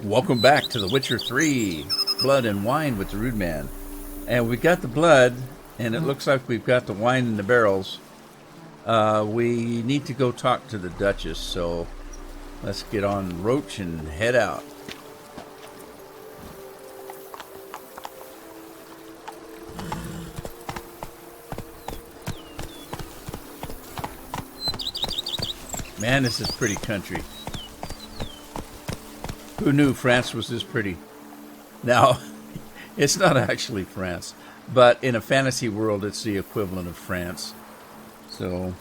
Welcome back to The Witcher 3, Blood and Wine with the Rude Man. And we got the blood, and it looks like we've got the wine in the barrels. We need to go talk to the Duchess, so let's get on Roach and head out. Man, this is pretty country. Who knew France was this pretty? Now, it's not actually France, but in a fantasy world, it's the equivalent of France. So,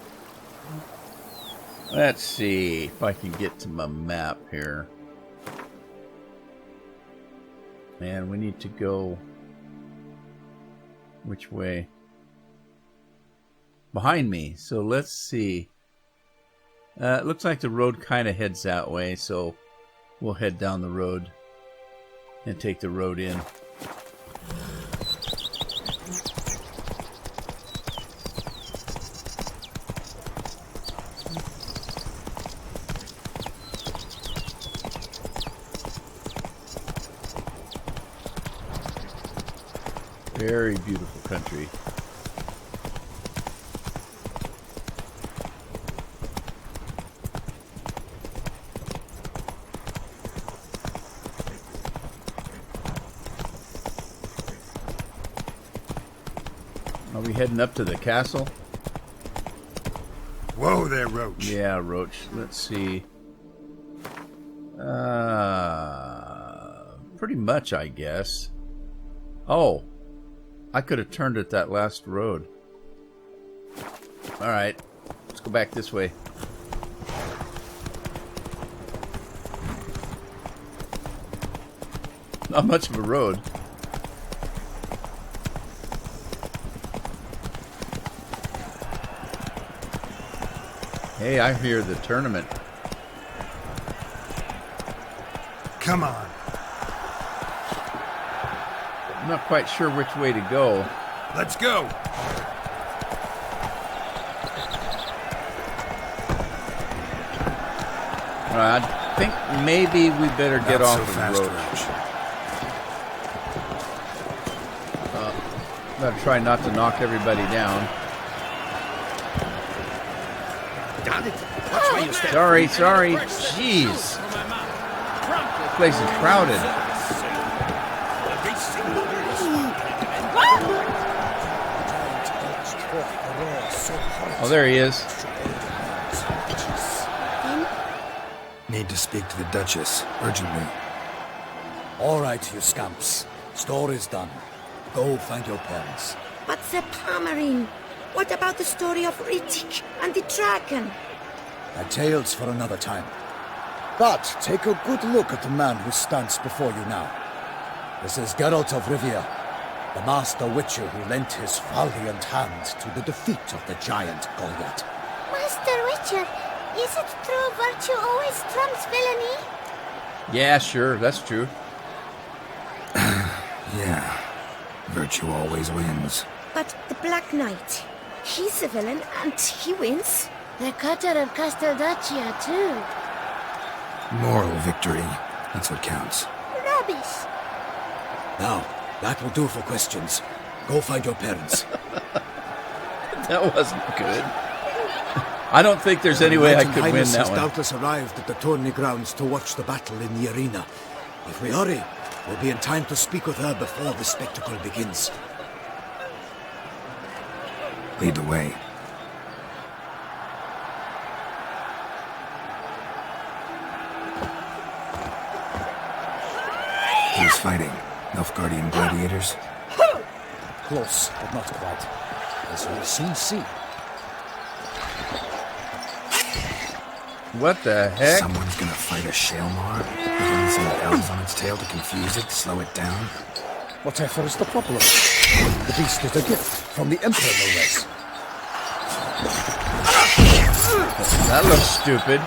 let's see if I can get to my map here. And we need to go... which way? Behind me. So let's see. It looks like the road kind of heads that way, so we'll head down the road and take the road in. Very beautiful country. Are we heading up to the castle? Whoa there, Roach. Yeah, Roach. Let's see. Pretty much, I guess. Oh, I could have turned at that last road. Alright, let's go back this way. Not much of a road. Hey, I hear the tournament. Come on. I'm not quite sure which way to go. Let's go. I think maybe we better get off so the fast, road. Gotta try not to knock everybody down. Sorry. Jeez. This place is crowded. Oh, there he is. Need to speak to the Duchess urgently. All right, you scamps. Story's done. Go find your parents. But the Pomerine, what about the story of Rittik and the dragon? A tale's for another time. But take a good look at the man who stands before you now. This is Geralt of Rivia, the master witcher who lent his valiant hand to the defeat of the giant Goliath. Master Witcher, is it true virtue always trumps villainy? Yeah, sure, that's true. Yeah. Virtue always wins. But the Black Knight, he's a villain and he wins. The cutter of Casteldacia, too. Moral victory. That's what counts. Rubbish. Now, that will do for questions. Go find your parents. That wasn't good. I don't think there's any way I could win that has one. doubtless arrived at the tourney grounds to watch the battle in the arena. If we hurry, we'll be in time to speak with her before the spectacle begins. Lead the way. Who's fighting? Nilfgaardian gladiators? Close, but not quite. As we'll soon see. What the heck? Someone's gonna fight a Shalmar? With some elves on its tail to confuse it, slow it down? Whatever is the problem? The beast is a gift from the Emperor, no less. That looks stupid.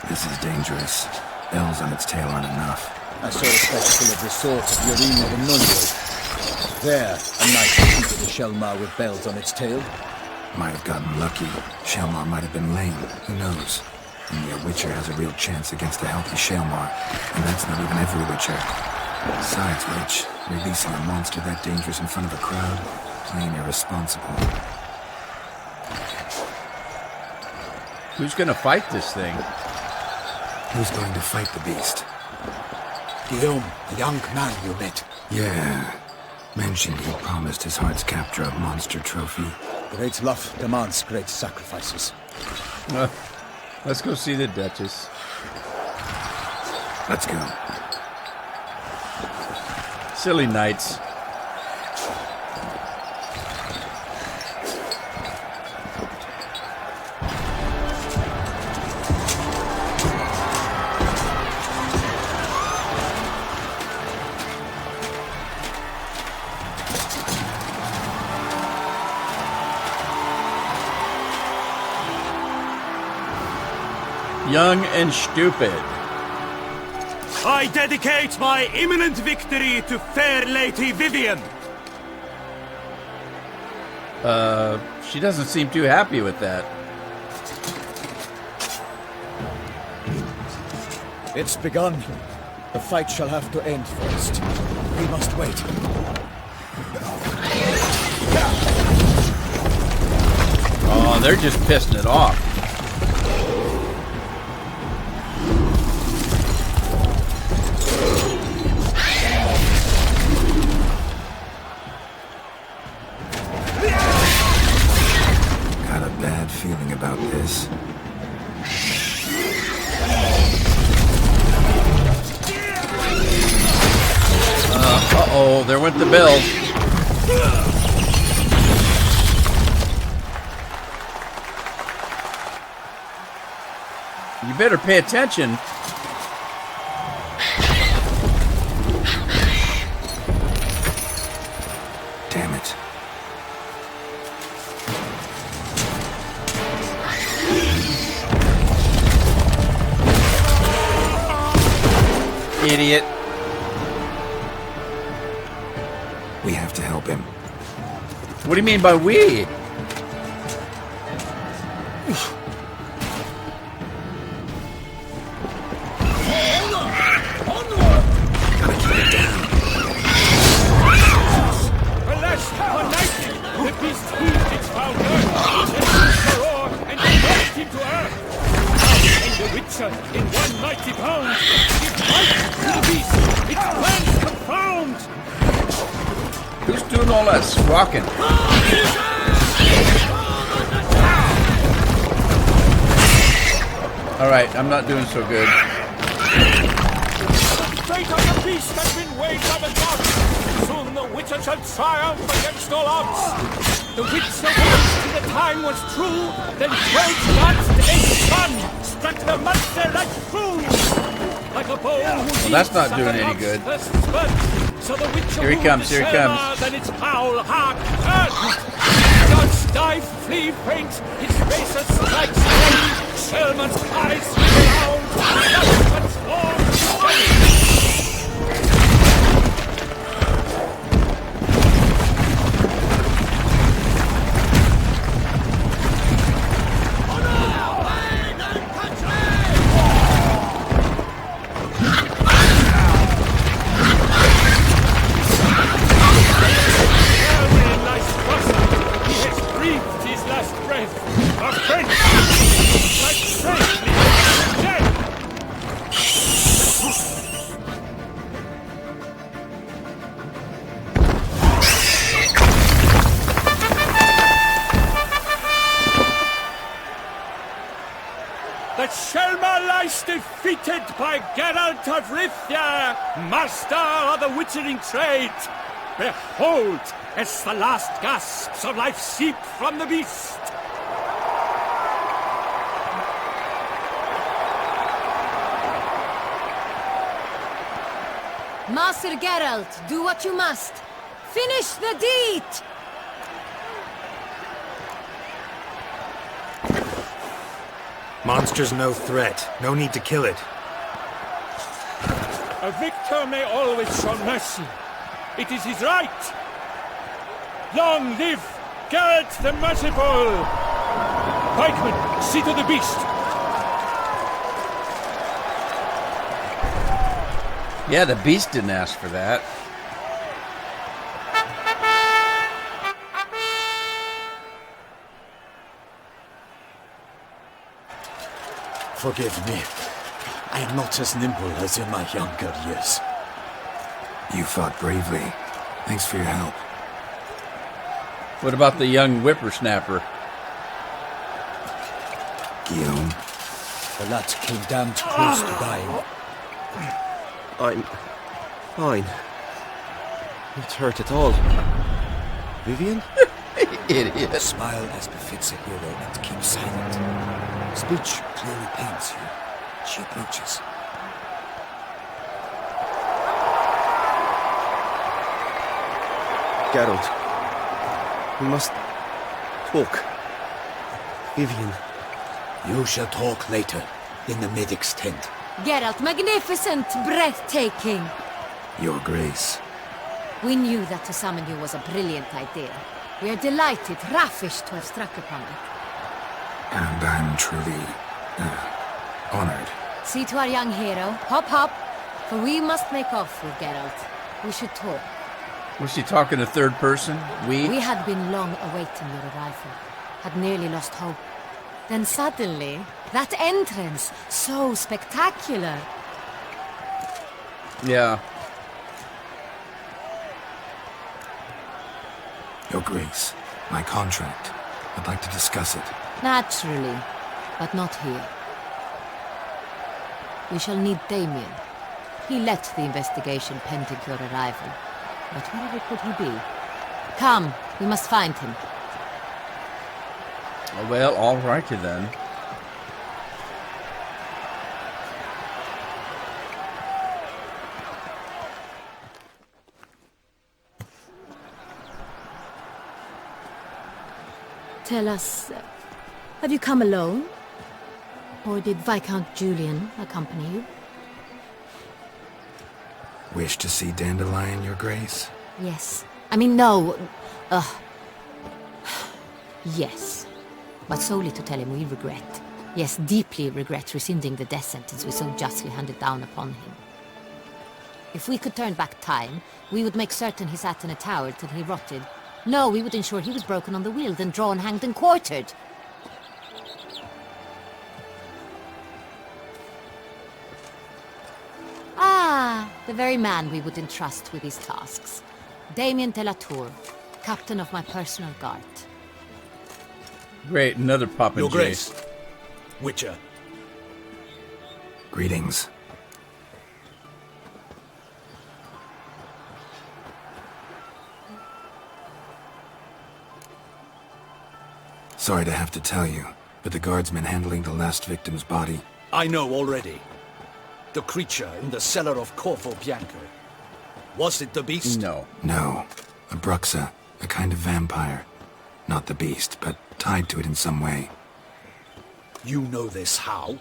This is dangerous. Elves on its tail aren't enough. I saw a spectacle of the sort at the arena in Nunwood. There, a knight defeated a Shelmar with bells on its tail. Might have gotten lucky. Shalmar might have been lame. Who knows? Only a Witcher has a real chance against a healthy Shalmar, and that's not even every Witcher. Besides which, releasing a monster that dangerous in front of a crowd, plain irresponsible. Who's gonna fight this thing? Who's going to fight the beast? Guillaume, the young man you met. Yeah. Mentioned he promised his heart's capture a monster trophy. Great love demands great sacrifices. Let's go see the Duchess. Let's go. Silly knights. Young and stupid. I dedicate my imminent victory to fair Lady Vivian. She doesn't seem too happy with that. It's begun. The fight shall have to end first. We must wait. Oh, they're just pissing it off. Got a bad feeling about this. Uh-oh, there went the bell. You better pay attention. Damn it. Idiot. We have to help him. What do you mean by we? Alas, united, the beast heaved its foul earth, the roar, and crashed him to earth. Now, and the Witcher, in one mighty bound, give life to the beast, its plans confound. Who's doing all that squawking? Alright, I'm not doing so good. The fate of the beast has been weighed by the gods. Soon the Witcher shall triumph against all odds. The Witcher waits till the time was true, then 12 gods a sun struck the monster like fools. Like a bow Well, that's not doing any good. So the Witcher Here he comes, here he comes. Then its foul heart hurt. Gods dive, flee, faint, his razor strikes pain. Sherman's eyes round, blood transforms. That Shelma lies defeated by Geralt of Rivia, master of the witchering trade. Behold, as the last gasps of life seep from the beast. Master Geralt, do what you must. Finish the deed! Monster's no threat. No need to kill it. A victor may always show mercy. It is his right. Long live Geralt the Merciful! Pikeman, see to the beast! Yeah, the beast didn't ask for that. Forgive me. I am not as nimble as in my younger years. You fought bravely. Thanks for your help. What about the young whippersnapper? Guillaume, The lad came damned close to dying. I'm fine. Not hurt at all. Vivian? Idiot. Smile as befits a hero and keep silent. Speech clearly pains you. She approaches. Geralt. We must talk. Vivian. You shall talk later, in the medic's tent. Geralt, magnificent, breathtaking. Your Grace. We knew that to summon you was a brilliant idea. We are delighted, ravished to have struck upon it. And I'm truly, honored. See to our young hero. Hop, hop. For we must make off with Geralt. We should talk. Was she talking to third person? We had been long awaiting your arrival. Had nearly lost hope. Then suddenly, that entrance, so spectacular. Yeah. Your Grace, my contract. I'd like to discuss it. Naturally, but not here. We shall need Damien. He let the investigation pending your arrival. But wherever could he be? Come, we must find him. Well, all righty then. Tell us, have you come alone? Or did Viscount Julian accompany you? Wish to see Dandelion, Your Grace? Yes. I mean, no. Yes. But solely to tell him we regret. Yes, deeply regret rescinding the death sentence we so justly handed down upon him. If we could turn back time, we would make certain he sat in a tower till he rotted. No, we would ensure he was broken on the wheel, then drawn, hanged, and quartered. Ah, the very man we would entrust with these tasks. Damien de la Tour, captain of my personal guard. Great, another Papa Your J. Grace. Witcher. Greetings. Sorry to have to tell you, but the guardsman handling the last victim's body... I know already. The creature in the cellar of CORVO, BIANCO. Was it the beast? No. No. A Bruxa. A kind of vampire. Not the beast, but tied to it in some way. You know this how?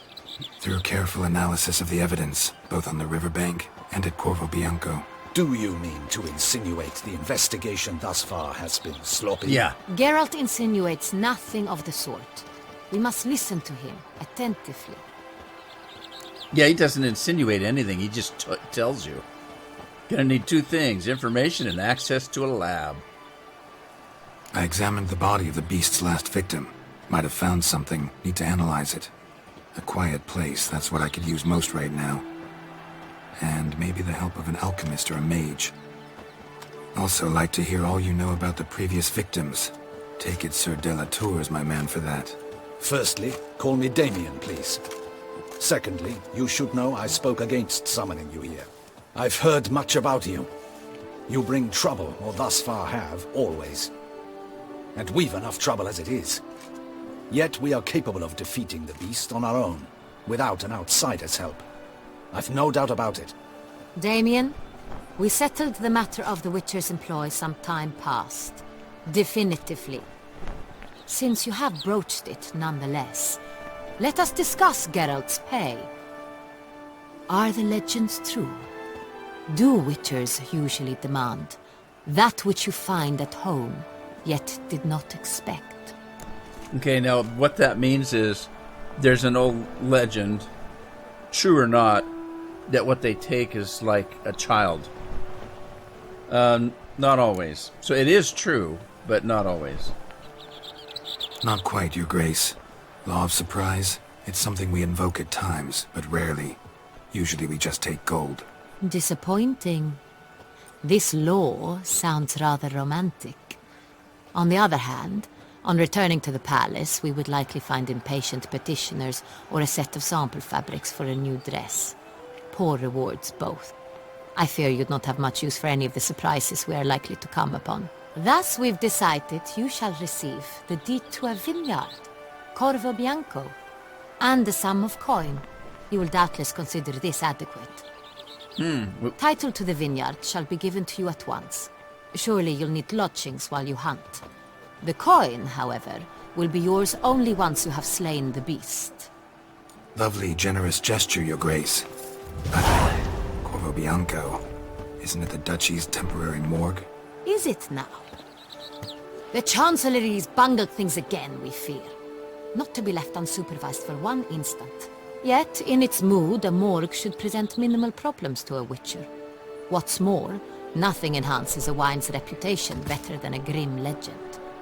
Through careful analysis of the evidence, both on the riverbank and at Corvo Bianco. Do you mean to insinuate the investigation thus far has been sloppy? Yeah. Geralt insinuates nothing of the sort. We must listen to him attentively. Yeah, he doesn't insinuate anything. He just tells you. Gonna need two things, information and access to a lab. I examined the body of the beast's last victim. Might have found something. Need to analyze it. A quiet place, that's what I could use most right now. And maybe the help of an alchemist or a mage. Also like to hear all you know about the previous victims. Take it Sir de la Tour is my man for that. Firstly, call me Damien, please. Secondly, you should know I spoke against summoning you here. I've heard much about you. You bring trouble, or thus far have, always. And we've enough trouble as it is. Yet we are capable of defeating the beast on our own, without an outsider's help. I've no doubt about it. Damien, we settled the matter of the Witcher's employ some time past. Definitively. Since you have broached it nonetheless, let us discuss Geralt's pay. Are the legends true? Do Witchers usually demand that which you find at home yet did not expect. Okay, now what that means is there's an old legend, true or not, that what they take is like a child. Not always. So it is true, but not always. Not quite, Your Grace. Law of surprise, it's something we invoke at times, but rarely. Usually we just take gold. Disappointing. This law sounds rather romantic. On the other hand, on returning to the palace, we would likely find impatient petitioners or a set of sample fabrics for a new dress. Poor rewards, both. I fear you'd not have much use for any of the surprises we are likely to come upon. Thus, we've decided you shall receive the deed to a vineyard, CORVO BIANCO, and the sum of coin. You will doubtless consider this adequate. Title to the vineyard shall be given to you at once. Surely you'll need lodgings while you hunt. The coin, however, will be yours only once you have slain the beast. Lovely, generous gesture, Your Grace. But CORVO BIANCO, isn't it the Duchy's temporary morgue? Is it now? The Chancellery's bungled things again, we fear. Not to be left unsupervised for one instant. Yet, in its mood, a morgue should present minimal problems to a witcher. What's more, nothing enhances a wine's reputation better than a grim legend.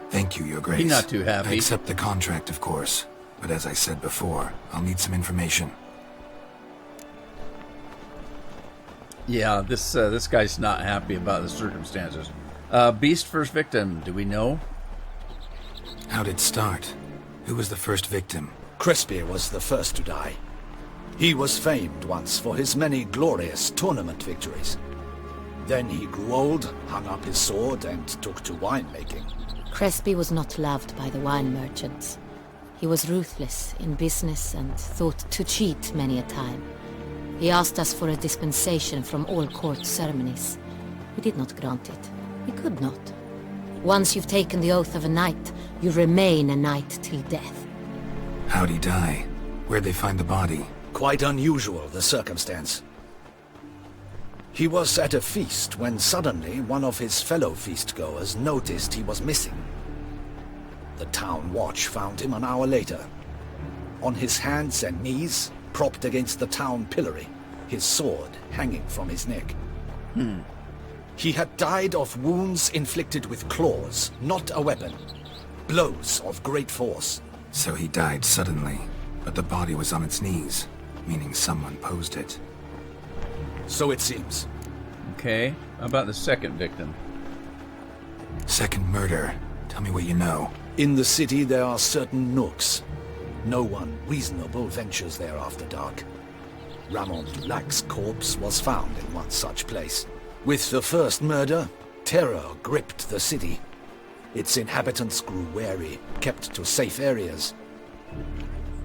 Thank you, Your Grace. He's not too happy. I accept the contract, of course. But as I said before, I'll need some information. Yeah, this guy's not happy about the circumstances. Beast first victim, do we know? How'd it start? Who was the first victim? Crespi was the first to die. He was famed once for his many glorious tournament victories. Then he grew old, hung up his sword, and took to winemaking. Crespi was not loved by the wine merchants. He was ruthless in business and thought to cheat many a time. He asked us for a dispensation from all court ceremonies. We did not grant it. We could not. Once you've taken the oath of a knight, you remain a knight till death. How'd he die? Where'd they find the body? Quite unusual, the circumstance. He was at a feast when suddenly one of his fellow feastgoers noticed he was missing. The town watch found him an hour later. On his hands and knees, propped against the town pillory, his sword hanging from his neck. He had died of wounds inflicted with claws, not a weapon. Blows of great force. So he died suddenly, but the body was on its knees, meaning someone posed it. So it seems. Okay, how about the second victim? Second murder. Tell me what you know. In the city there are certain nooks. No one reasonable ventures there after dark. Ramon Dulac's corpse was found in one such place. With the first murder, terror gripped the city. Its inhabitants grew wary, kept to safe areas.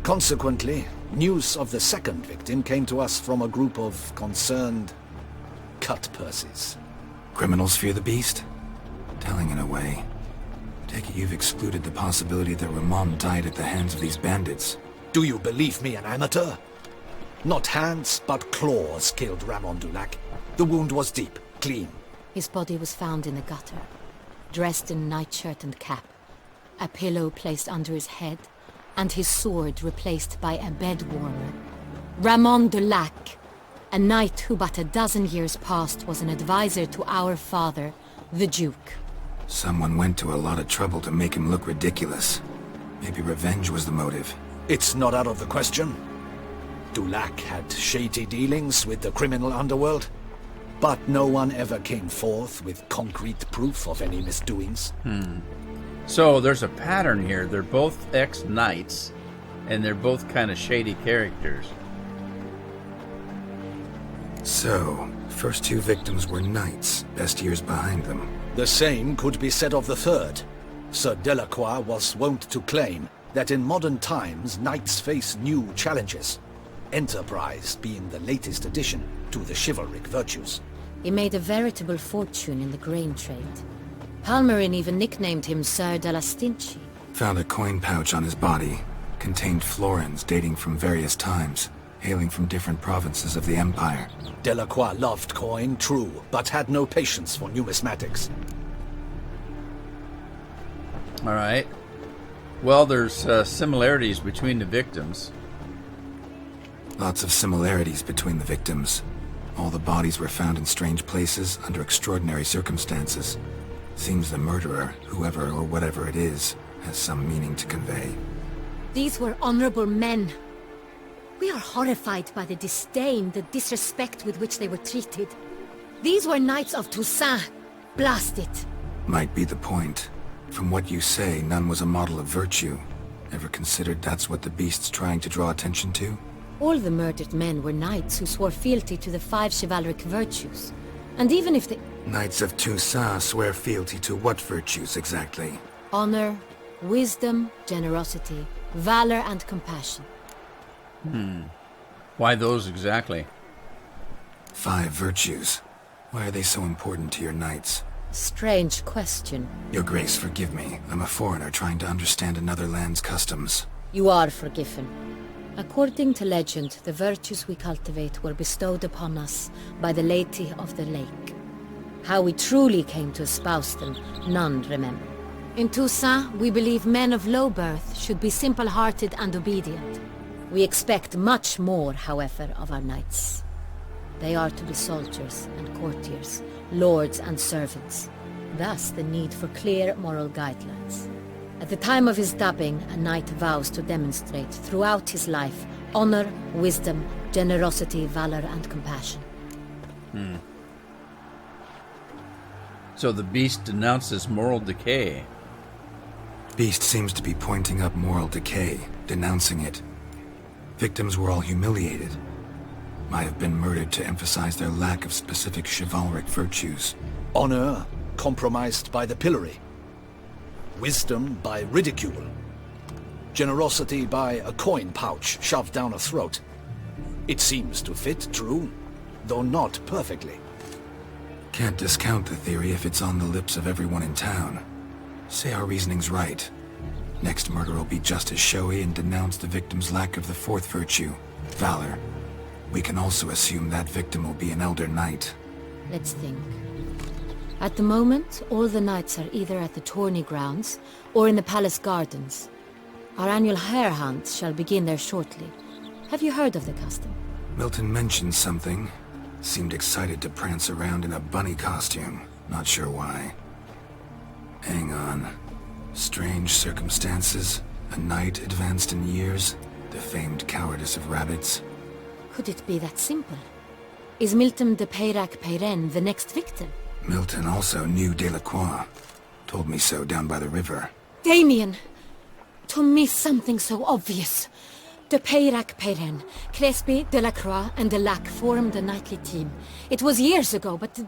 Consequently, news of the second victim came to us from a group of concerned cut-purses. Criminals fear the beast? Telling in a way. Take it you've excluded the possibility that Ramon died at the hands of these bandits. Do you believe me an amateur? Not hands, but claws killed Ramon Dulac. The wound was deep, clean. His body was found in the gutter, dressed in nightshirt and cap, a pillow placed under his head, and his sword replaced by a bed warmer. Ramon Dulac, a knight who but a dozen years past was an advisor to our father, the Duke. Someone went to a lot of trouble to make him look ridiculous. Maybe revenge was the motive. It's not out of the question. Dulac had shady dealings with the criminal underworld, but no one ever came forth with concrete proof of any misdoings. So there's a pattern here. They're both ex-knights, and they're both kind of shady characters. So, first two victims were knights, best years behind them. The same could be said of the third. Sir Delacroix was wont to claim that in modern times knights face new challenges, enterprise being the latest addition to the chivalric virtues. He made a veritable fortune in the grain trade. Palmerin even nicknamed him Sir de la Stinchi. Found a coin pouch on his body. Contained florins dating from various times, hailing from different provinces of the Empire. Delacroix loved coin, true, but had no patience for numismatics. All right. Well, there's similarities between the victims. Lots of similarities between the victims. All the bodies were found in strange places under extraordinary circumstances. Seems the murderer, whoever or whatever it is, has some meaning to convey. These were honorable men. We are horrified by the disdain, the disrespect with which they were treated. These were knights of Toussaint. Blast it. Might be the point. From what you say, none was a model of virtue. Ever considered that's what the beast's trying to draw attention to? All the murdered men were knights who swore fealty to the 5 chivalric virtues. And even if the... Knights of Toussaint swear fealty to what virtues exactly? honor, wisdom, generosity, valor, and compassion. Why those exactly? 5 virtues. Why are they so important to your knights? Strange question. Your Grace, forgive me. I'm a foreigner trying to understand another land's customs. You are forgiven. According to legend, the virtues we cultivate were bestowed upon us by the Lady of the Lake. How we truly came to espouse them, none remember. In Toussaint, we believe men of low birth should be simple-hearted and obedient. We expect much more, however, of our knights. They are to be soldiers and courtiers, lords and servants. Thus the need for clear moral guidelines. At the time of his dubbing, a knight vows to demonstrate throughout his life honor, wisdom, generosity, valor, and compassion. So the beast denounces moral decay. Beast seems to be pointing up moral decay, denouncing it. Victims were all humiliated. Might have been murdered to emphasize their lack of specific chivalric virtues. Honor compromised by the pillory. Wisdom by ridicule. Generosity by a coin pouch shoved down a throat. It seems to fit, true, though not perfectly. Can't discount the theory if it's on the lips of everyone in town. Say our reasoning's right. Next murder will be just as showy and denounce the victim's lack of the 4th virtue, valor. We can also assume that victim will be an elder knight. Let's think. At the moment, all the knights are either at the tourney grounds or in the palace gardens. Our annual hare hunt shall begin there shortly. Have you heard of the custom? Milton mentioned something. Seemed excited to prance around in a bunny costume. Not sure why. Hang on. Strange circumstances. A knight advanced in years. The famed cowardice of rabbits. Could it be that simple? Is Milton de Peyrac-Peyren the next victim? Milton also knew Delacroix. Told me so down by the river. Damien! To miss something so obvious. De Peyrac-Peyren, Crespi, Delacroix, and Delac formed a knightly team. It was years ago, but...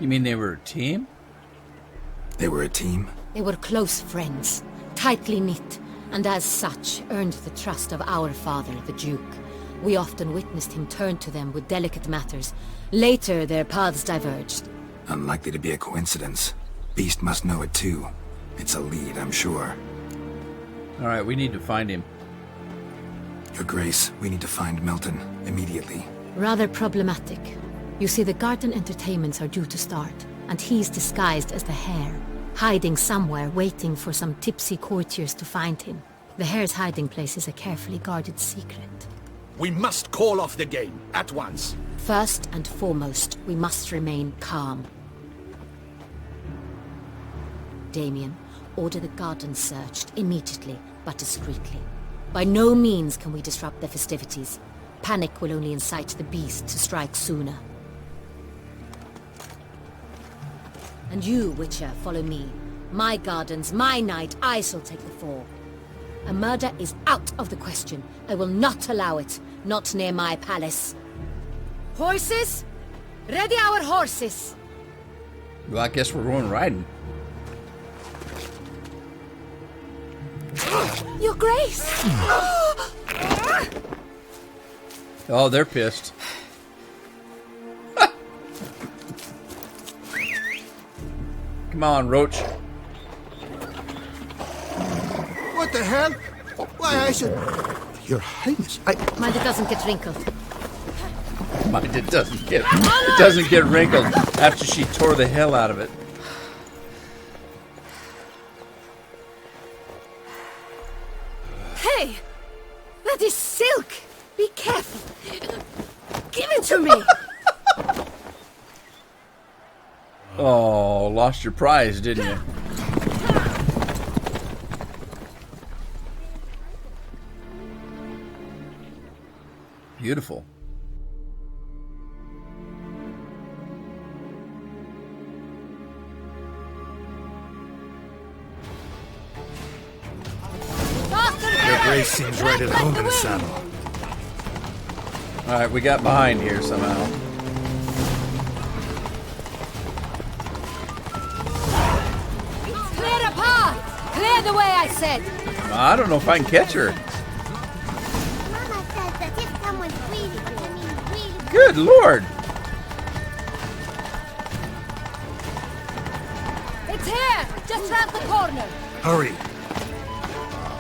You mean they were a team? They were a team? They were close friends, tightly knit, and as such earned the trust of our father, the Duke. We often witnessed him turn to them with delicate matters. Later, their paths diverged. Unlikely to be a coincidence. Beast must know it too. It's a lead, I'm sure. All right, we need to find him. Your Grace, we need to find Milton, immediately. Rather problematic. You see, the garden entertainments are due to start, and he's disguised as the hare, hiding somewhere, waiting for some tipsy courtiers to find him. The hare's hiding place is a carefully guarded secret. We must call off the game, at once. First and foremost, we must remain calm. Damien, order the garden searched immediately, but discreetly. By no means can we disrupt the festivities. Panic will only incite the beast to strike sooner. And you, Witcher, follow me. My gardens, my night, I shall take the fall. A murder is out of the question. I will not allow it. Not near my palace. Horses? Ready our horses! Well, I guess we're going riding. Your Grace! Oh, they're pissed. Come on, Roach. What the hell? Why, I should... Your Highness, Mind it doesn't get wrinkled. Mind it doesn't get wrinkled after she tore the hell out of it. Hey! That is silk! Be careful! Give it to me! Oh, lost your prize, didn't you? Beautiful. Your grace seems right at home in the saddle. Alright, we got behind here somehow. Clear a path! Clear the way, I said! I don't know if I can catch her. Mama says that if someone's really, really... Good Lord! It's here! Just round the corner! Hurry.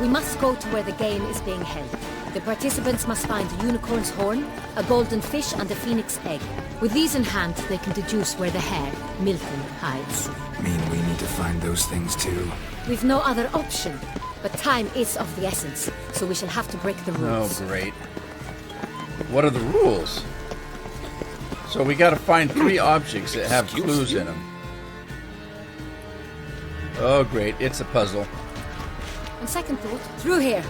We must go to where the game is being held. The participants must find a unicorn's horn, a golden fish, and a phoenix egg. With these in hand, they can deduce where the hare, Milton, hides. Mean we need to find those things too? We've no other option. But time is of the essence, so we shall have to break the Oh, rules. great. What are the rules? So we gotta find 3 objects that have clues in them. Oh, great. It's a puzzle. On second thought, through here.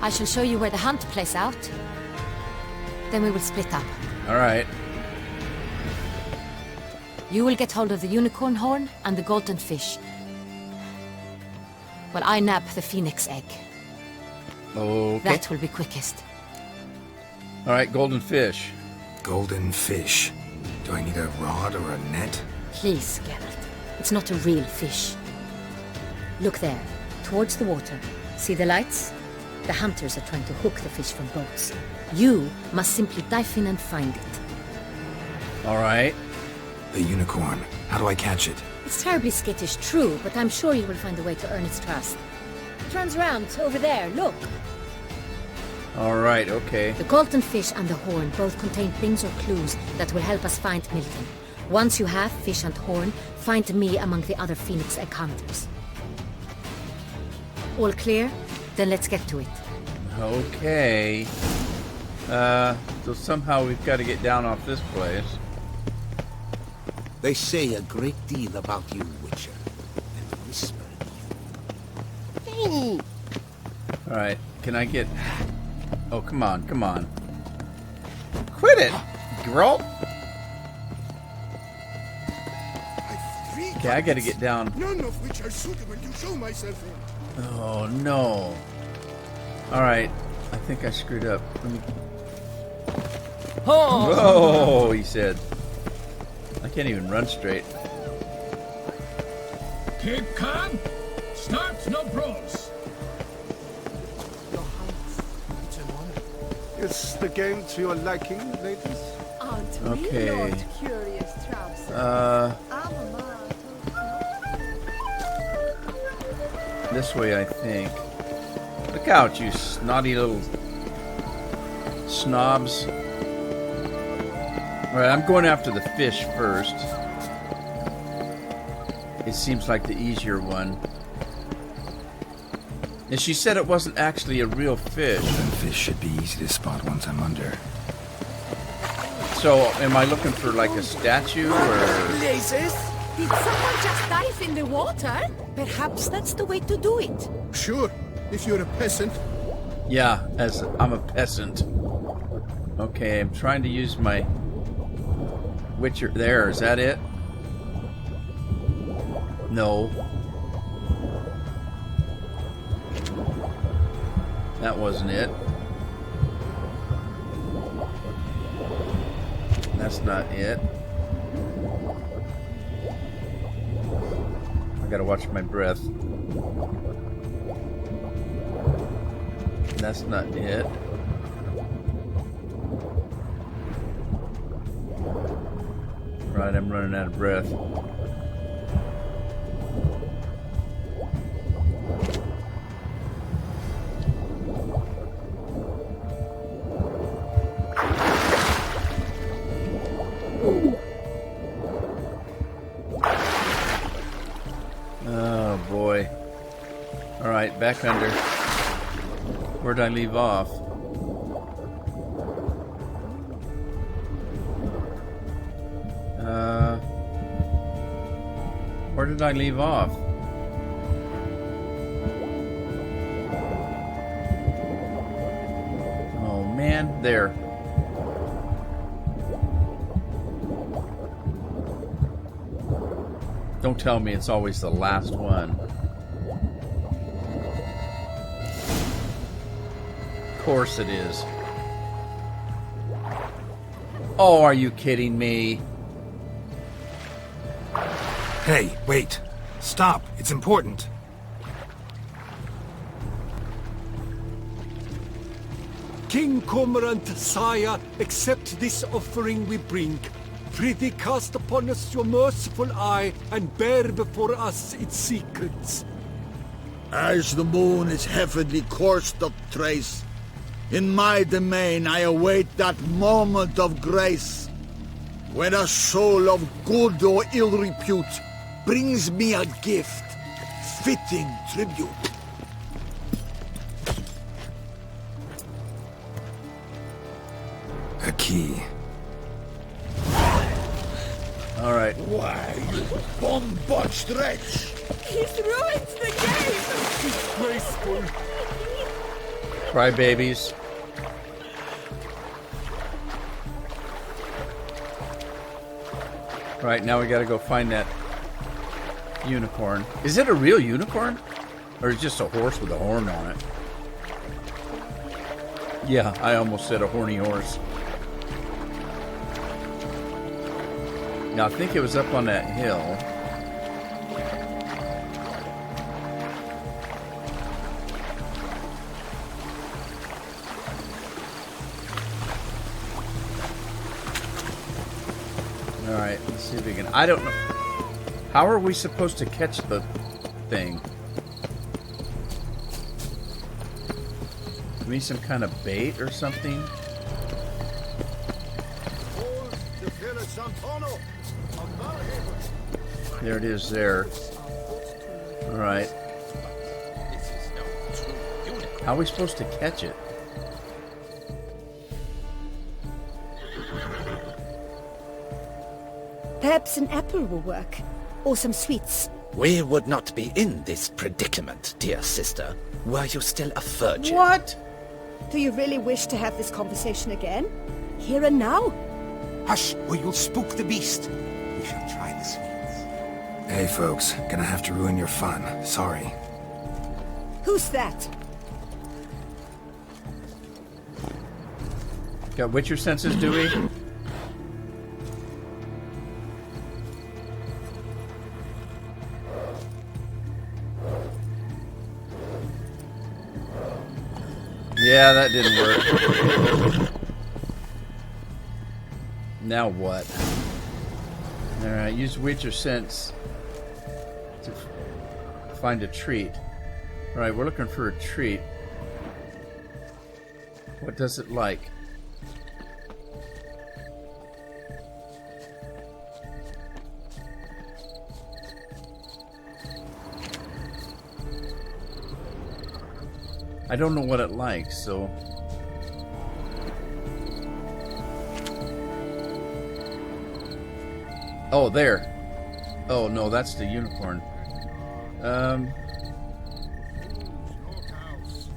I shall show you where the hunt plays out. Then we will split up. Alright. You will get hold of the unicorn horn and the golden fish. While I nab the phoenix egg. Okay. That will be quickest. Alright, golden fish. Golden fish. Do I need a rod or a net? Please, Geralt. It's not a real fish. Look there, towards the water. See the lights? The hunters are trying to hook the fish from boats. You must simply dive in and find it. Alright. The unicorn. How do I catch it? It's terribly skittish, true, but I'm sure you will find a way to earn its trust. It turns around, over there, look. Alright, okay. The golden fish and the horn both contain things or clues that will help us find Milton. Once you have fish and horn, find me among the other phoenix egg hunters. All clear? Then let's get to it. Okay. So somehow we've got to get down off this place. They say a great deal about you, Witcher. And whisper in you. Alright, can I get... Oh, come on, come on. Quit it, girl! Okay, I gotta get down. None of which are suitable to show myself in. Oh, no. Alright, I think I screwed up. Let me... Oh, he said. I can't even run straight. Keep calm. Start no brawls. Is the game to your liking, ladies? Aren't we, Okay. Lord Curious Trouser? This way, I think. Look out, you snotty little snobs. Alright, I'm going after the fish first. It seems like the easier one. And she said it wasn't actually a real fish. Golden fish should be easy to spot once I'm under. So, am I looking for like a statue or... Jesus! Did someone just dive in the water? Perhaps that's the way to do it. Sure, if you're a peasant. Yeah, as I'm a peasant. Okay, I'm trying to use my Witcher. There, is that it? No. That wasn't it. That's not it. I gotta watch my breath. That's not it. Right, I'm running out of breath. back under. Where'd I leave off? Where did I leave off? Oh man, there. Don't tell me it's always the last one. Of course it is. Oh, are you kidding me? Hey, wait. Stop. It's important. King Cormorant, sire, accept this offering we bring. Prithee cast upon us your merciful eye, and bear before us its secrets. As the moon is heavenly coursed of trace, in my domain I await that moment of grace, when a soul of good or ill repute brings me a gift, fitting tribute. A key. All right. Why, you bomb-botched wretch! He's ruined the game! Disgraceful. Cry babies. Right, now we gotta go find that unicorn. Is it a real unicorn? Or is it just a horse with a horn on it? Yeah, I almost said a horny horse. Now I think it was up on that hill. Alright, let's see if we can... I don't know. How are we supposed to catch the thing? We need some kind of bait or something? There it is there. Alright. How are we supposed to catch it? Perhaps an apple will work. Or some sweets. We would not be in this predicament, dear sister, were you still a virgin. What? Do you really wish to have this conversation again? Here and now? Hush, or you'll spook the beast. We shall try the sweets. Hey, folks. Gonna have to ruin your fun. Sorry. Who's that? Got Witcher senses, do we? Yeah, that didn't work. Now what? Alright, use Witcher sense to find a treat. Alright, we're looking for a treat. What does it like? I don't know what it likes, so... Oh, there. Oh, no, that's the unicorn.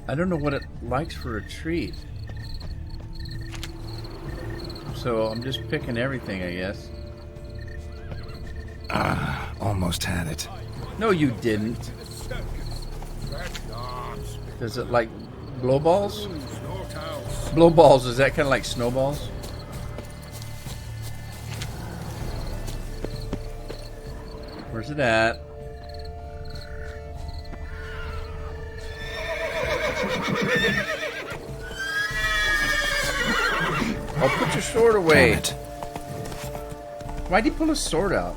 I don't know what it likes for a treat. So I'm just picking everything, I guess. Almost had it. No, you didn't. Does it like blow balls? Blow balls, is that kind of like snowballs? Where's it at? Oh, put your sword away. Damn it. Why'd he pull his sword out?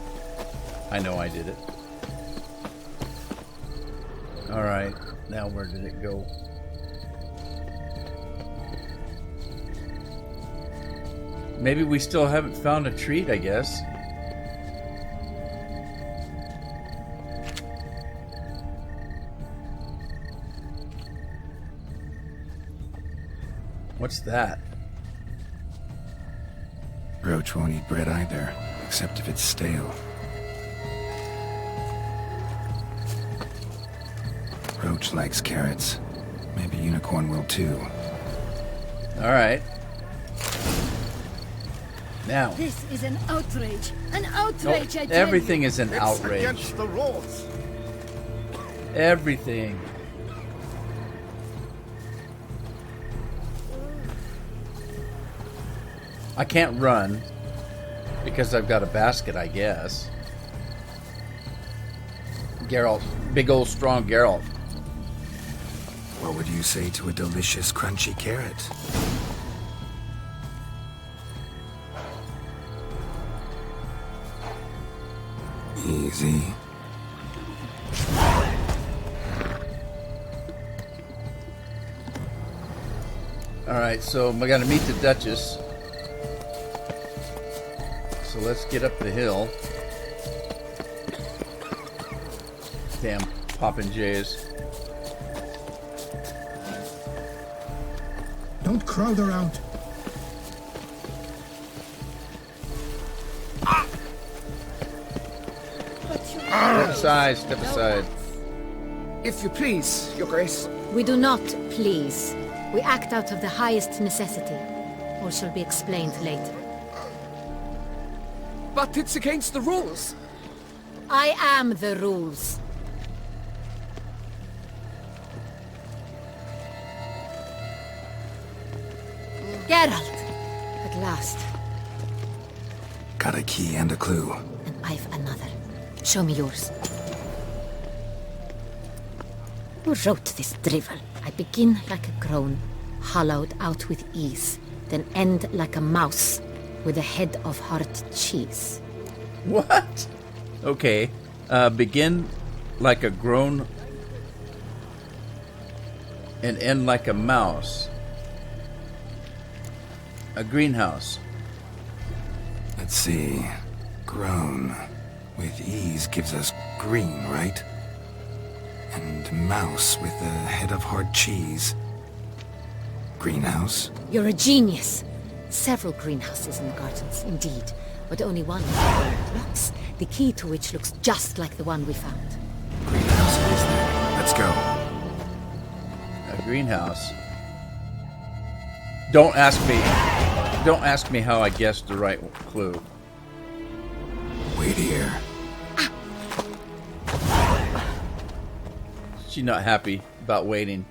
I know I did it. Alright, now where did it go? Maybe we still haven't found a treat, I guess. What's that? Roach won't eat bread either, except if it's stale. Roach likes carrots. Maybe Unicorn will too. Alright. Now. This is an outrage. An outrage, I tell everything you. is an It's outrage. against the rules. Everything. I can't run because I've got a basket, I guess. Geralt. Big old strong Geralt. What would you say to a delicious, crunchy carrot? Easy. Alright, so I gotta meet the Duchess. So let's get up the hill. Damn poppin' jays. Don't crowd around. Step aside, step aside. If you please, Your Grace. We do not please. We act out of the highest necessity. Or shall be explained later. But it's against the rules. I am the rules. Geralt! At last. Got a key and a clue. And I've another. Show me yours. Who wrote this drivel? I begin like a crone, hollowed out with ease, then end like a mouse, with a head of hard cheese. What? Okay. Begin like a grown and end like a mouse. A greenhouse. Let's see. Grown with ease gives us green, right? And mouse with a head of hard cheese. Greenhouse? You're a genius. Several greenhouses in the gardens, indeed, but only one with blocks, the key to which looks just like the one we found. Greenhouse it is then. Let's go. A greenhouse. Don't ask me how I guessed the right clue. Wait here. She's not happy about waiting.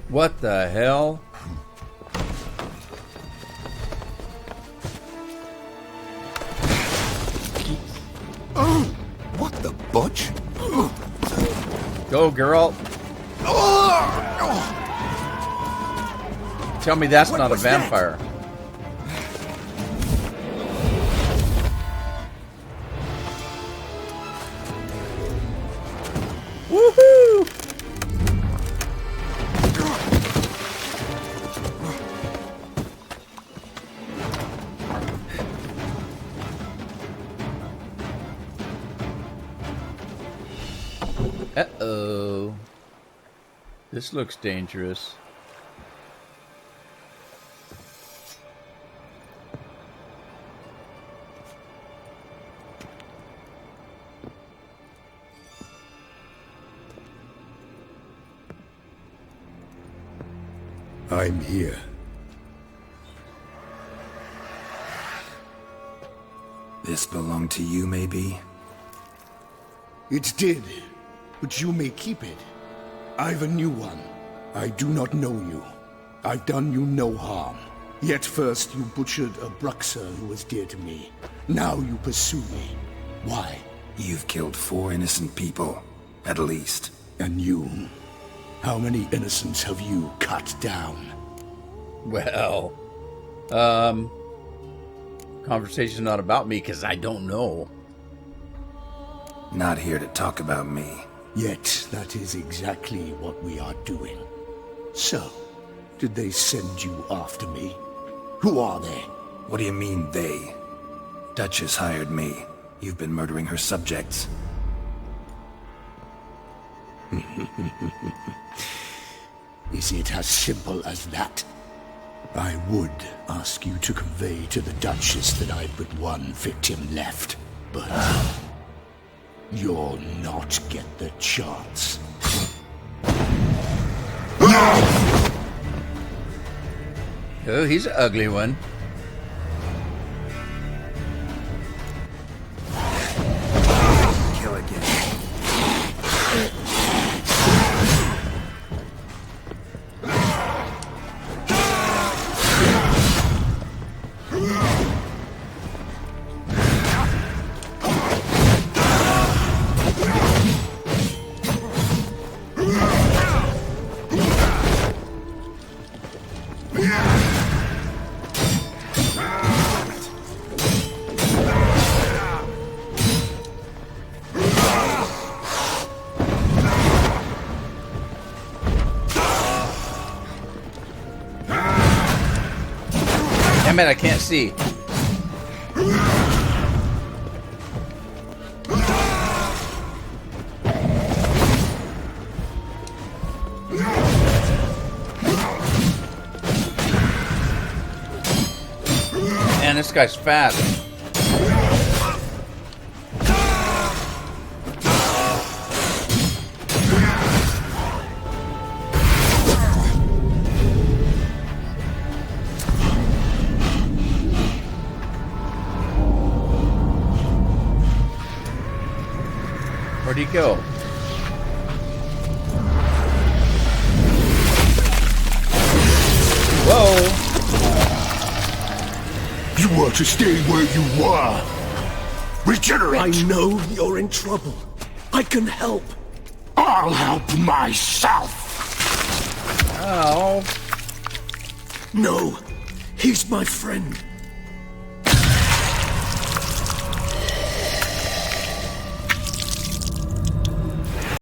What the hell? What the butch? Go, girl. Tell me that's not a vampire. Woohoo! Uh-oh. This looks dangerous. I'm here. This belonged to you, maybe? It did, but you may keep it. I've a new one. I do not know you. I've done you no harm. Yet first you butchered a Bruxer who was dear to me. Now you pursue me. Why? You've killed 4 innocent people, at least. And you? How many innocents have you cut down? Well, conversation's not about me because I don't know. Not here to talk about me. Yet that is exactly what we are doing. So, did they send you after me? Who are they? What do you mean, they? Duchess hired me. You've been murdering her subjects. Is it as simple as that? I would ask you to convey to the Duchess that I've but one victim left, but you'll not get the chance. Oh, he's an ugly one. Kill again. Damn it, I can't see. Man, this guy's fast. Where'd he go? Whoa! You want to stay where you were. Regenerate! I know you're in trouble. I can help. I'll help myself! Oh. No, he's my friend.